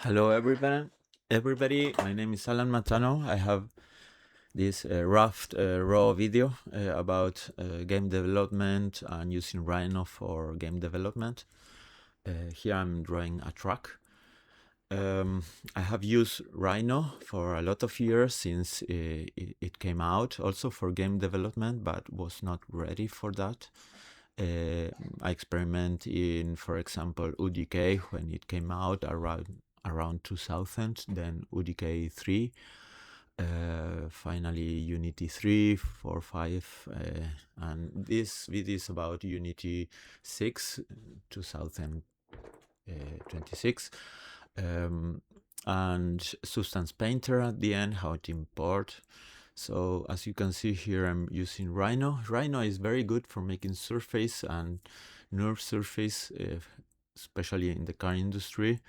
Hello everybody. My name is Alan Matano. I have this rough raw video about game development and using Rhino for game development. Here I'm drawing a truck. I have used Rhino for a lot of years since it came out, also for game development, but was not ready for that. I experiment in, for example, UDK when it came out around 2000, then UDK 3, finally Unity 3, 4, 5, and this video is about Unity 6, 2026, and Substance Painter at the end, how to import. So as you can see here, I'm using Rhino. Rhino is very good for making surface and NURBS surface, especially in the car industry,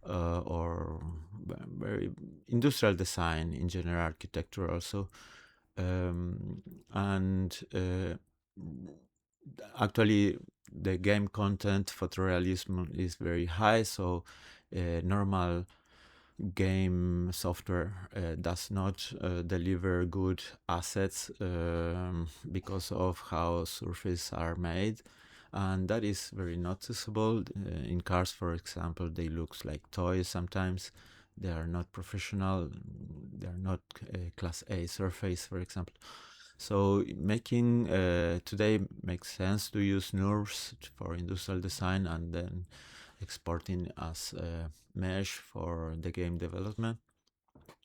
or very industrial design, in general architecture also. Actually, the game content photorealism is very high, so normal game software does not deliver good assets because of how surfaces are made, and that is very noticeable. In cars, for example, they look like toys sometimes. They are not professional, they are not class A surface, for example. So making today makes sense to use NURBS for industrial design and then exporting as mesh for the game development.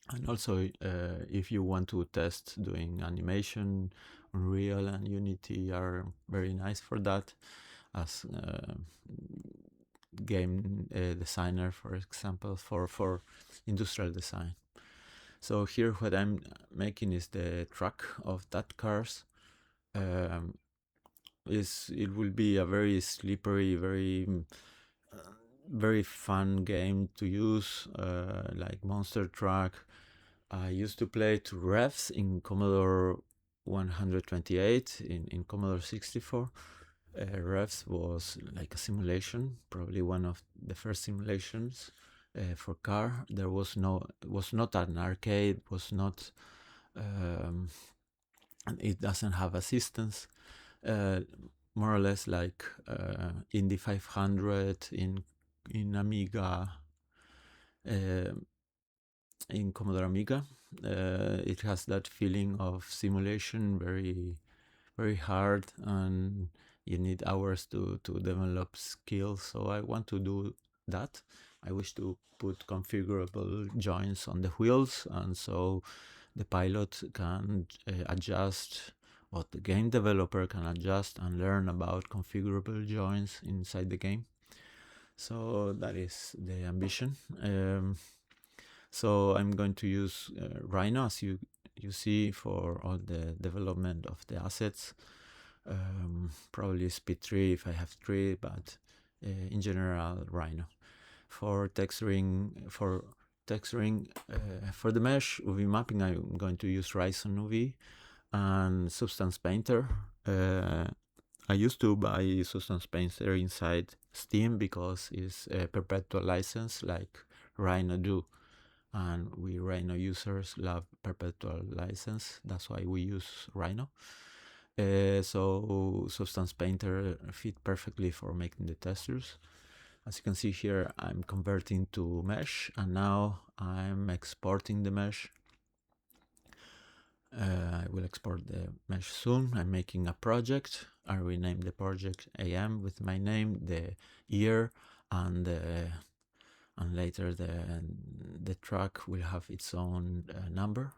And also, if you want to test doing animation, Unreal and Unity are very nice for that as game designer, for example, for industrial design. So here what I'm making is the track of that cars. It will be a very slippery, very fun game to use, like Monster Truck. I used to play to revs in Commodore 128 in Commodore 64. Revs was like a simulation, probably one of the first simulations for car. There was not an arcade, was not, and it doesn't have assistance. More or less like Indy 500 in Amiga, in Commodore Amiga. It has that feeling of simulation, very hard, and you need hours to develop skills. So I want to do that. I wish to put configurable joints on the wheels, and so the pilot can adjust, or the game developer can adjust and learn about configurable joints inside the game. So that is the ambition. So I'm going to use Rhino, as you see, for all the development of the assets. Probably speed 3 if I have 3, but in general Rhino. For texturing, for the mesh UV mapping, I'm going to use Rizom UV and Substance Painter. I used to buy Substance Painter inside Steam because it's a perpetual license like Rhino do, and we Rhino users love perpetual license. That's why we use Rhino. So Substance Painter fit perfectly for making the textures. As you can see here, I'm converting to mesh, and now I'm exporting the mesh. I will export the mesh soon. I'm making a project. I rename the project AM with my name, the year, and later the track will have its own number.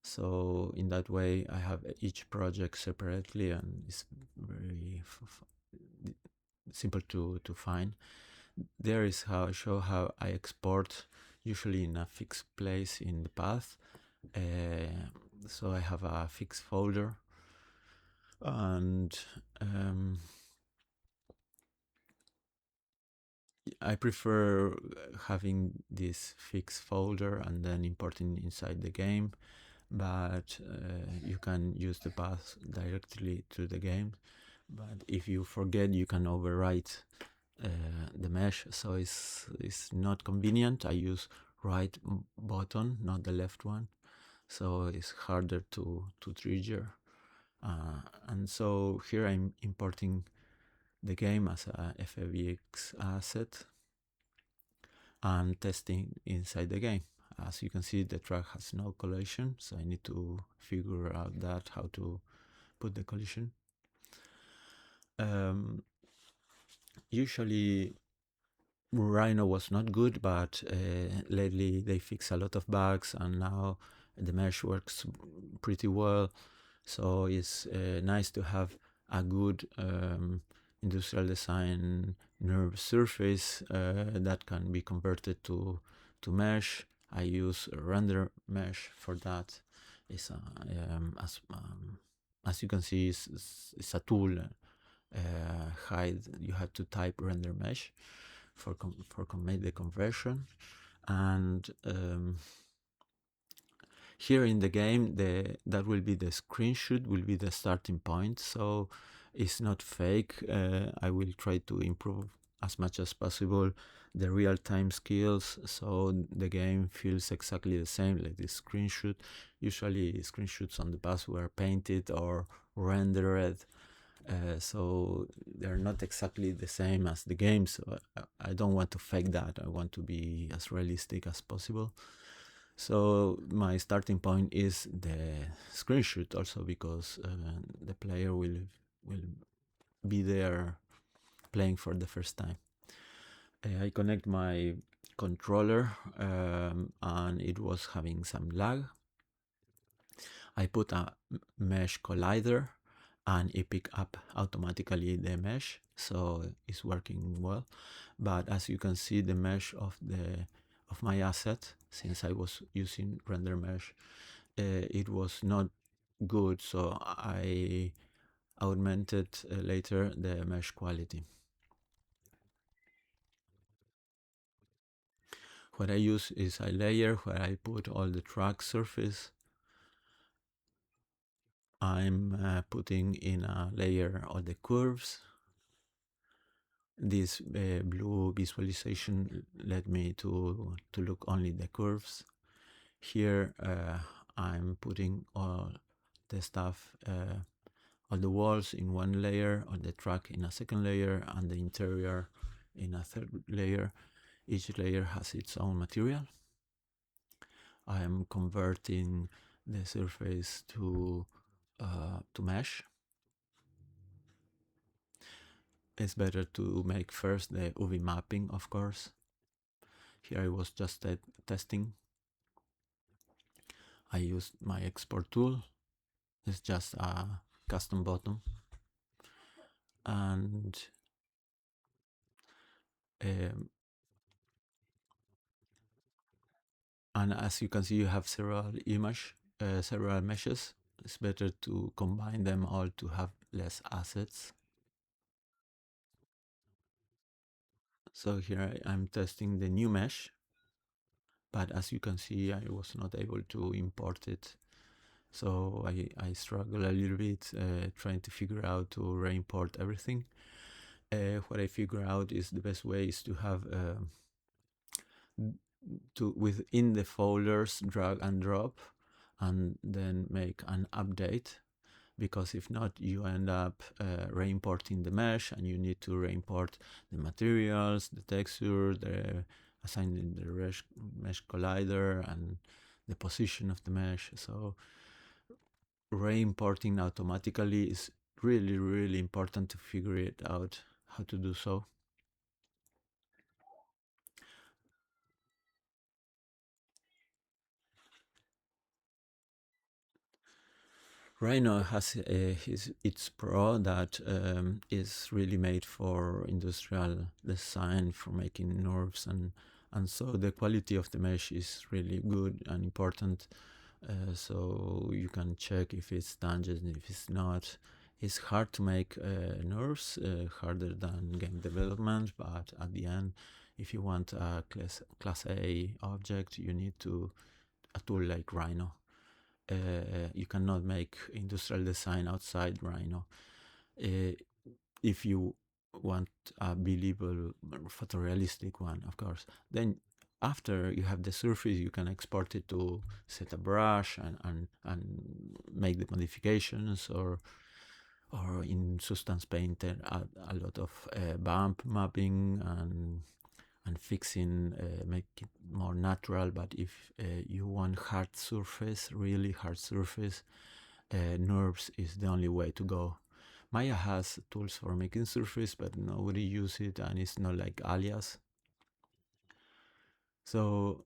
So in that way, I have each project separately, and it's very simple to find. There is how I show how I export, usually in a fixed place in the path. So I have a fixed folder, and I prefer having this fixed folder and then importing inside the game, but you can use the path directly to the game. But if you forget, you can overwrite the mesh, so it's not convenient. I use right button, not the left one, so it's harder to trigger. And so here I'm importing the game as a FAVX asset and testing inside the game. As you can see, the track has no collision, so I need to figure out that how to put the collision. Usually Rhino was not good, but lately they fix a lot of bugs and now the mesh works pretty well. So it's nice to have a good industrial design NURBS surface that can be converted to mesh. I use a render mesh for that. It's as you can see, it's a tool. Hide. You have to type render mesh for make the conversion, and here in the game that will be the screenshot, will be the starting point, so it's not fake. I will try to improve as much as possible the real-time skills so the game feels exactly the same like the screenshot. Usually screenshots on the past were painted or rendered, so they're not exactly the same as the game, so I don't want to fake that. I want to be as realistic as possible. So my starting point is the screenshot, also because the player will be there playing for the first time. I connect my controller and it was having some lag. I put a mesh collider and it picked up automatically the mesh, so it's working well. But as you can see, the mesh of my asset, since I was using render mesh, it was not good, so I augmented later the mesh quality. What I use is a layer where I put all the track surface. I'm putting in a layer all the curves. This blue visualization led me to look only the curves. Here I'm putting all the stuff, all the walls in one layer, all the track in a second layer, and the interior in a third layer. Each layer has its own material. I am converting the surface to mesh. It's better to make first the UV mapping, of course. Here I was just testing. I used my export tool. It's just a custom button. And as you can see, you have several several meshes. It's better to combine them all to have less assets. So here I'm testing the new mesh, but as you can see, I was not able to import it. So I struggle a little bit trying to figure out to re-import everything. What I figure out is the best way is to have within the folders drag and drop and then make an update, because if not you end up re-importing the mesh and you need to re-import the materials, the texture, assigning the mesh collider and the position of the mesh. So re-importing automatically is really important to figure it out how to do so. Rhino has its Pro that is really made for industrial design, for making NURBS, and so the quality of the mesh is really good and important. So you can check if it's tangent, if it's not. It's hard to make NURBS, harder than game development, but at the end, if you want a class A object, you need a tool like Rhino. You cannot make industrial design outside Rhino. If you want a believable photorealistic one, of course. Then after you have the surface, you can export it to ZBrush and make the modifications, or in Substance Painter add a lot of bump mapping and fixing, make it more natural. But if you want hard surface, really hard surface, NURBS is the only way to go. Maya has tools for making surface, but nobody uses it, and it's not like Alias. So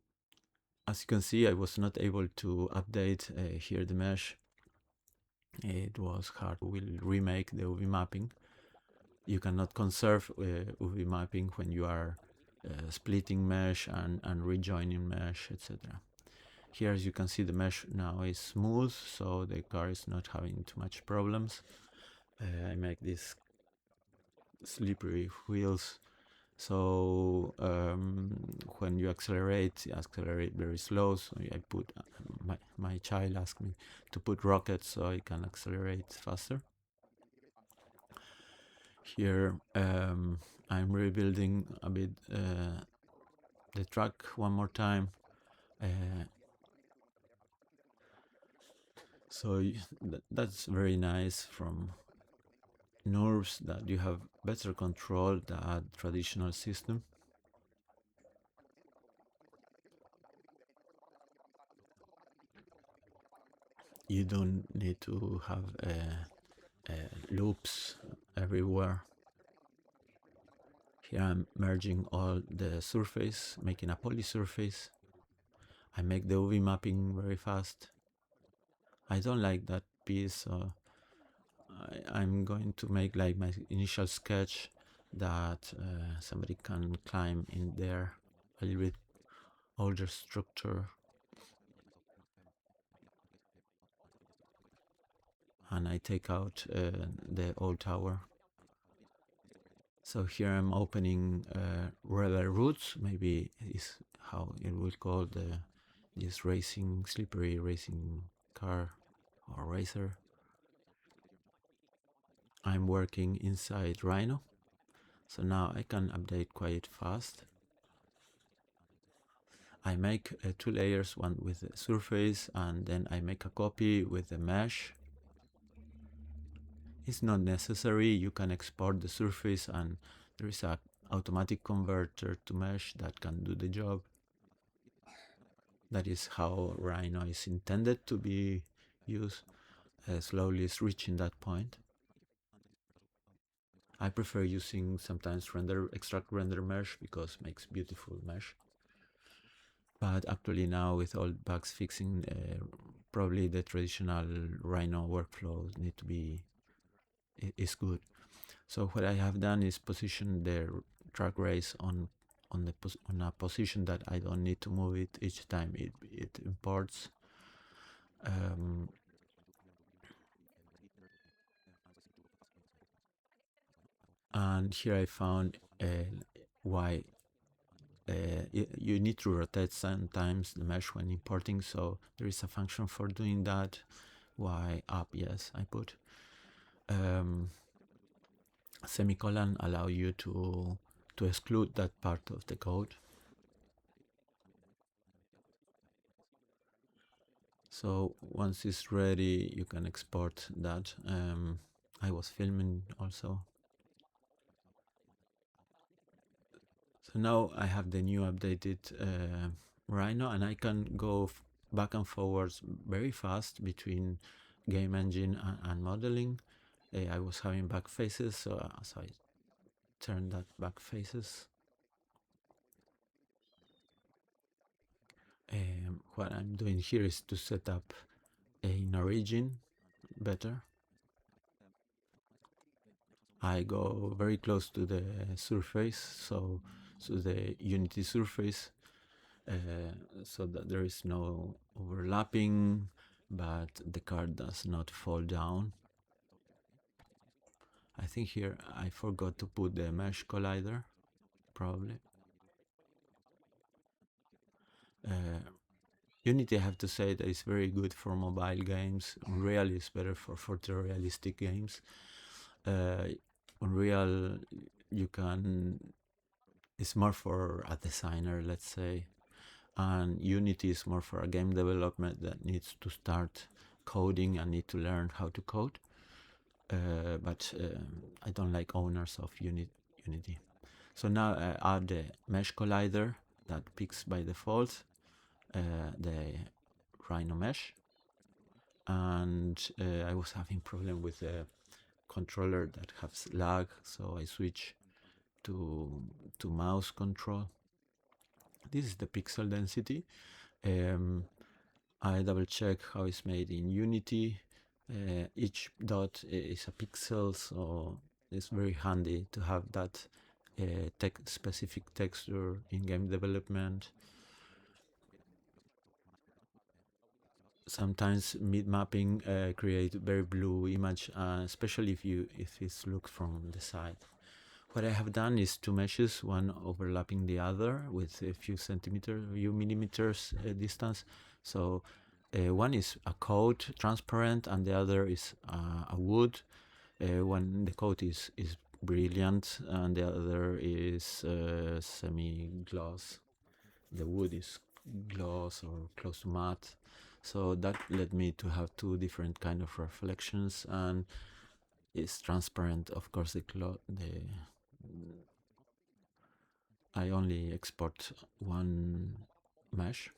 as you can see, I was not able to update here the mesh. It was hard. We'll remake the UV mapping. You cannot conserve UV mapping when you are splitting mesh and rejoining mesh, etc. Here, as you can see, the mesh now is smooth, so the car is not having too much problems. I make these slippery wheels, so when you accelerate very slow. So I put my child asked me to put rockets so I can accelerate faster. Here I'm rebuilding a bit the track one more time. So that's very nice from NURBS, that you have better control than traditional system. You don't need to have loops everywhere. Here I'm merging all the surface, making a poly surface. I make the UV mapping very fast. I don't like that piece, so I'm going to make like my initial sketch that somebody can climb in there, a little bit older structure. And I take out the old tower. So here I'm opening rubber roots, maybe is how it would call this slippery racing car or racer. I'm working inside Rhino, so now I can update quite fast. I make 2 layers, one with the surface, and then I make a copy with the mesh. It's not necessary. You can export the surface, and there is a automatic converter to mesh that can do the job. That is how Rhino is intended to be used. Slowly is reaching that point. I prefer using sometimes extract render mesh because it makes beautiful mesh. But actually now with all bugs fixing, probably the traditional Rhino workflow need to be is good. So what I have done is position the track race on a position that I don't need to move it each time it imports. And here I found why you need to rotate sometimes the mesh when importing, so there is a function for doing that. Y up, yes, I put semicolon allow you to exclude that part of the code. So once it's ready, you can export that. I was filming also. So now I have the new updated Rhino, and I can go back and forwards very fast between game engine and modeling. I was having back faces, so I turned that back faces. What I'm doing here is to set up an origin better. I go very close to the surface, so the Unity surface, so that there is no overlapping, but the card does not fall down. I think here I forgot to put the mesh collider, probably. Unity, I have to say, that is very good for mobile games. Unreal is better for photorealistic games. Unreal, you can, it's more for a designer, let's say, and Unity is more for a game development that needs to start coding and need to learn how to code. But I don't like owners of Unity. So now I add the mesh collider that picks by default the Rhino mesh, and I was having problem with the controller that has lag, so I switch to mouse control. This is the pixel density. I double check how it's made in Unity. Each dot is a pixel, so it's very handy to have that specific texture in game development. Sometimes mid mapping create very blue image, especially if it's looked from the side. What I have done is two meshes, one overlapping the other with a few millimeters distance. So one is a coat, transparent, and the other is a wood. One, the coat is brilliant, and the other is semi-gloss. The wood is gloss or close to matte. So that led me to have two different kind of reflections, and it's transparent. Of course, I only export one mesh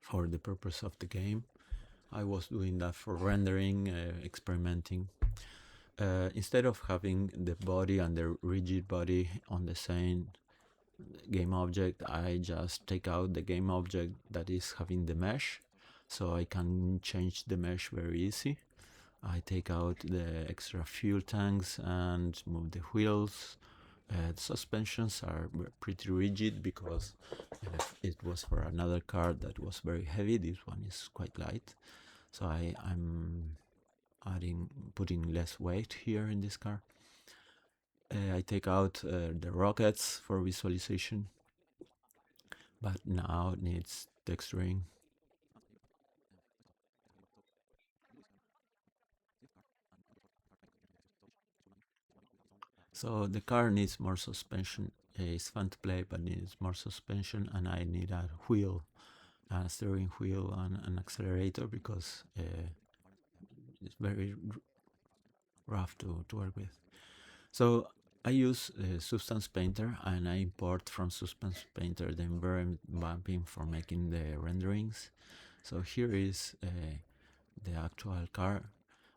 for the purpose of the game. I was doing that for rendering, experimenting. Instead of having the body and the rigid body on the same game object, I just take out the game object that is having the mesh, so I can change the mesh very easy. I take out the extra fuel tanks and move the wheels. The suspensions are pretty rigid because it was for another car that was very heavy. This one is quite light, so I'm putting less weight here in this car. I take out the rockets for visualization, but now it needs texturing. So the car needs more suspension. It's fun to play, but needs more suspension, and I need a wheel, a steering wheel, and an accelerator because it's very rough to work with. So I use Substance Painter, and I import from Substance Painter the environment mapping for making the renderings. So here is the actual car.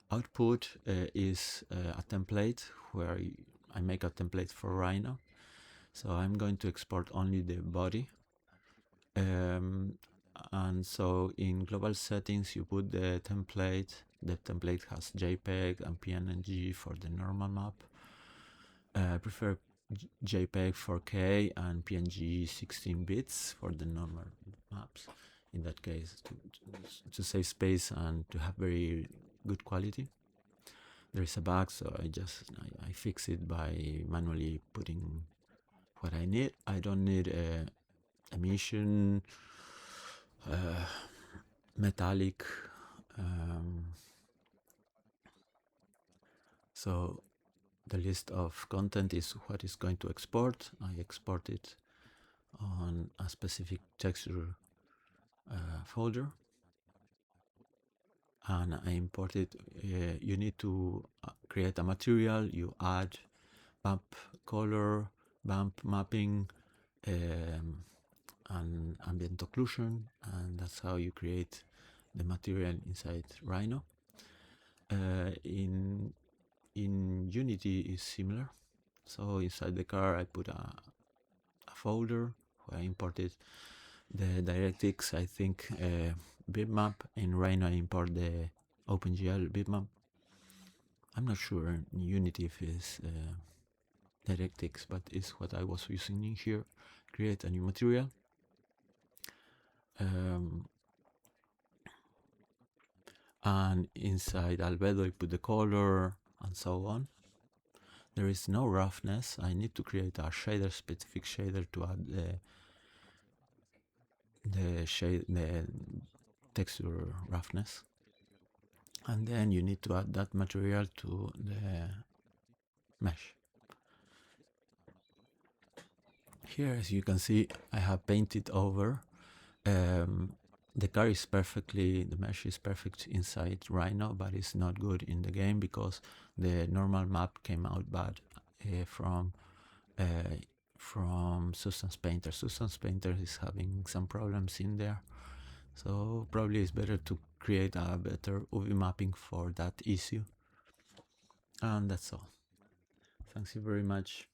Output is a template where I make a template for Rhino. So I'm going to export only the body. And so in global settings, you put the template. The template has JPEG and PNG for the normal map. I prefer JPEG 4K and PNG 16 bits for the normal maps. In that case, to save space and to have very good quality. There is a bug, so I fix it by manually putting what I need. I don't need emission, metallic. So the list of content is what is going to export. I export it on a specific texture folder, and I import it. You need to create a material. You add bump color, bump mapping, and ambient occlusion, and that's how you create the material inside Rhino. In Unity is similar. So inside the car I put a folder where I imported the DirectX, I think, bitmap. In Rhino I import the OpenGL bitmap. I'm not sure in Unity if it's DirectX, but it's what I was using in here. Create a new material. And inside Albedo I put the color and so on. There is no roughness. I need to create a shader, specific shader, to add the texture roughness. and then you need to add that material to the mesh. Here, as you can see, I have painted over. The car is perfectly, the mesh is perfect inside Rhino, but it's not good in the game because the normal map came out bad from Substance Painter. Substance Painter is having some problems in there, so probably it's better to create a better UV mapping for that issue. And that's all. Thanks you very much.